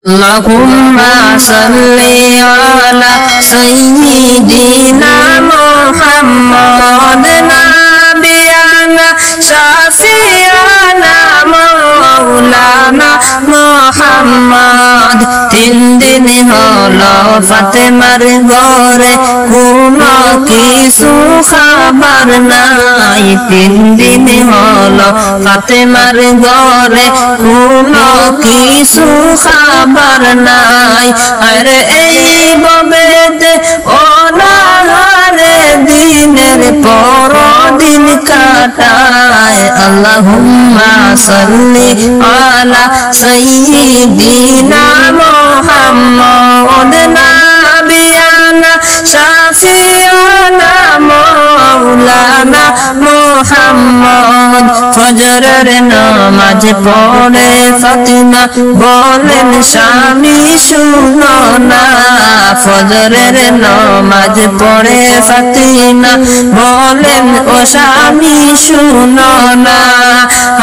اللهم صل على سيدنا محمد نبينا شفيعنا مولانا محمد তিন দিন হলো ফাতেমার ঘরে কোনো কিছু খাবার নাই তিন দিন হলো ফাতেমার ঘরে কোনো কিছু খাবার নাই আরে এই ববেতে অনাহারে দিনের পর দিন কাটায় আল্লাহুম্মা সাল্লি আলা সাইয়্যিদিনা মুহাম্মদ নাবিয়ানা শাফিয়ানা মাওলানা মুহাম্মদ ফজরের নামাজ পড়ে ফাতিমা বলেন স্বামী শুনো না ফজরের নামাজ পড়ে ফাতিমা বলেন ও স্বামী শুনো না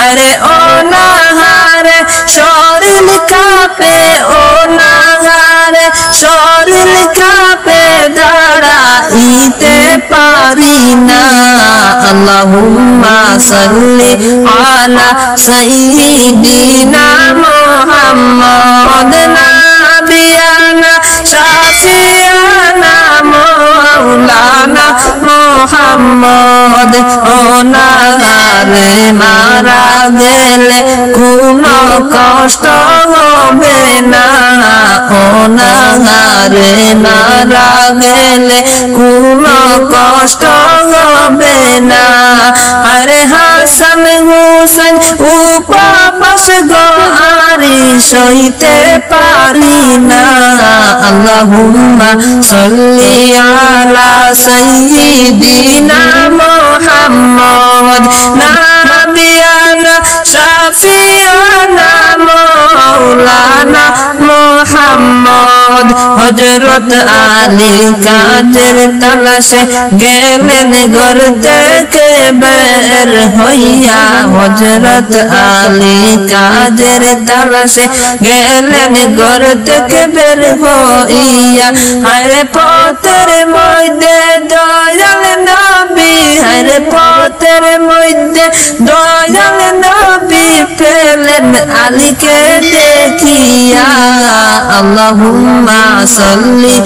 আরে ও না হারে শরীর কাঁপে ও না হারে শরীর কাঁপে দাঁড়াইতে পারি না আল্লাহুম্মা সাল্লি আলা সাইয়্যিদিনা মুহাম্মদ নাবিয়ানা শাফিয়ানা মাওলানা মুহাম্মদ ওনারে মারা গেলে কোনো কষ্ট হবে না ওনারে মারা গেলে কোনো কষ্ট হবে না আরে হাসান হুসেন উপবাস গোহারি সইতে পারি না আল্লাহুম্মা সাল্লি আলা সাইয়্যিদিনা মুহাম্মদ নাবিয়ানা শাফিয়ানা মাওলানা মুহাম্মদ হযরত আলী কাদের তালাশে গেলেন ঘর থেকে বের হইয়া হযরত আলী কাদের তালাশে গেলেন ঘর থেকে বের হইয়া আরে পথের মধ্যে দয়াল নবী আরে পথের মধ্যে দয়াল নবী পেলেন আলীকে দেখিয়া আল্লাহুম্মা সাল্লি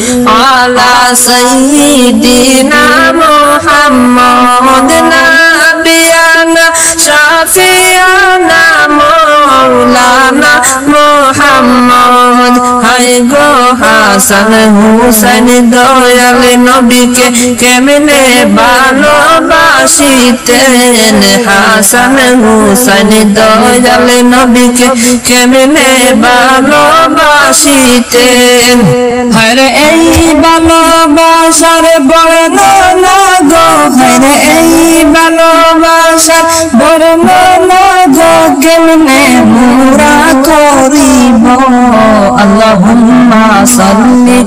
আলা সাইয়্যিদিনা মুহাম্মদ নাবিয়ানা শাফিয়ানা মাওলানা মুহাম্মদ হায় গো হাসান হুসাইন দয়াল নবীকে কেমনে ভালোবাসিতেন হাসান হুসাইন দয়াল নবীকে কেমনে ভালোবাসিতেন হরে এই ভালোবাসার বর্ণনা গো হরে এই ভালোবাসার বর্ণনা গো কেমনে মোরা করিব আল্লাহুম্মা সাল্লি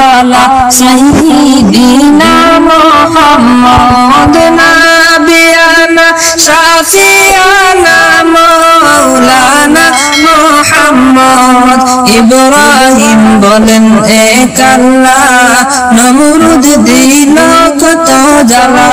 আলা সাইয়্যিদিনা মুহাম্মদ নাবিয়ানা শাফিয়ানা মাওলানা মুহাম্মদ ইব্রাহিম বলেন এক আল্লাহ নমরুদ দিল কত জ্বালা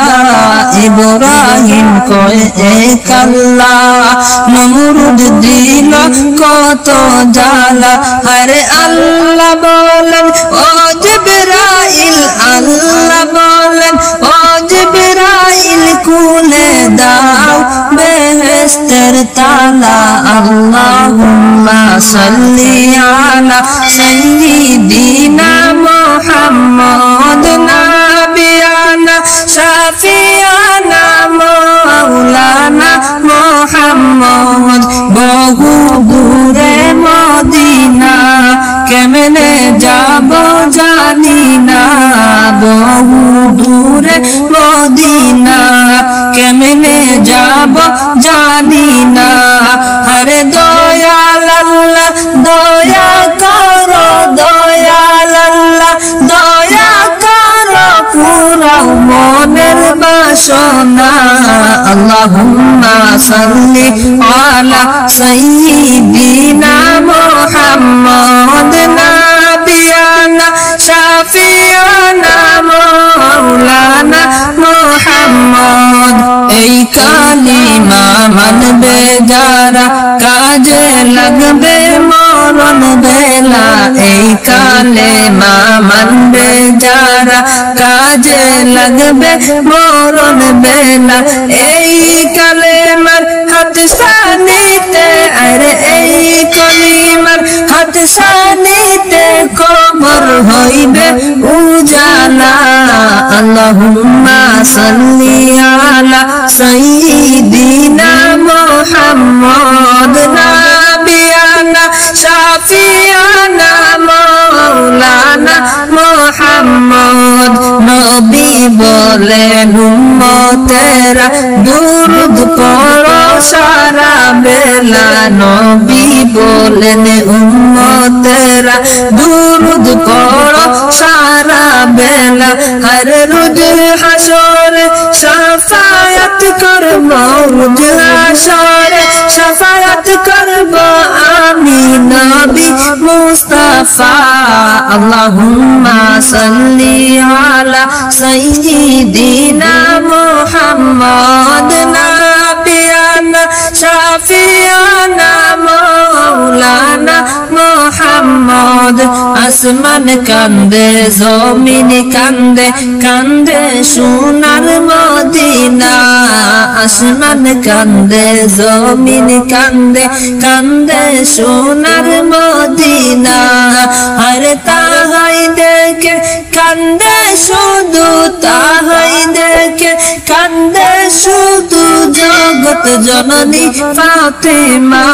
ইব্রাহিম কয় এক আল্লাহ নমরুদ দিল কত জ্বালা আরে আল্লাহ বলেন ও জিবরাইল আল্লাহ বলেন ও জিবরাইল খুলে দাও বেহেশতের তালা আল্লাহুম্মা সাল্লি আলা সাইয়্যিদিনা মুহাম্মদ নাবিয়ানা শাফিয়ানা মাওলানা মুহাম্মদ বহু দূরে মদিনা কেমনে যাব জানি না বহু দূরে মদিনা কেমনে যাব জানি না হরে দয়াল আল্লাহ দয়া করো দয়াল আল্লাহ দয়া করো পুরা মনের বাসনা আল্লাহুম্মা সাল্লি আলা সাইয়্যিদিনা মুহাম্মদ কালিমা মানবে যারা কাজে লাগবে মরণ বেলা এই কালিমা মানবে যারা কাজে লাগবে মরণ বেলা এই কালিমার হাত সানিতে আরে এই কালিমার হাত সানিতে কবর হইবে উজালা আল্লাহুম্মা সাল্লি আলা সাইয়্যিদিনা মুহাম্মদ নাবিয়ানা শাফিয়ানা মাওলানা মুহাম্মদ নবী বলেন উম্মতেরা দুরূদ পড়ো সারা বেলা নবী বলেন উম্মতেরা দুরূদ পড়ো সারা বেলা হর রোজ হাসরে শাফায়াত করব রোজ হাসরে শাফায়াত করব আমি নবী মুস্তাফা আল্লাহুম্মা সাল্লি আলা সাইয়্যিদিনা মুহাম্মদ নাবিয়ানা শাফিয়ানা মাওলানা মুহাম্মদ আসমান কান্দে জমিন কান্দে কান্দে সোনার মদিনা আসমান কান্দে জমিন কান্দে কান্দে সোনার মদিনা আর তাহাই দেখে কান্দে শুধু তাহাই দেখে কান্দে শুধু জগৎ জননী ফাতেমা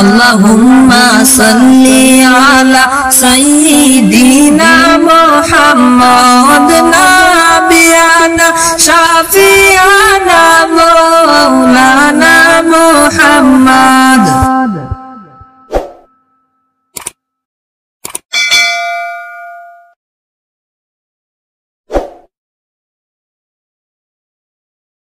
আল্লাহুম্মা সাল্লি আলা সাইয়্যিদিনা মুহাম্মদ নাবিয়ানা শাফিয়ানা মাওলানা মুহাম্মদ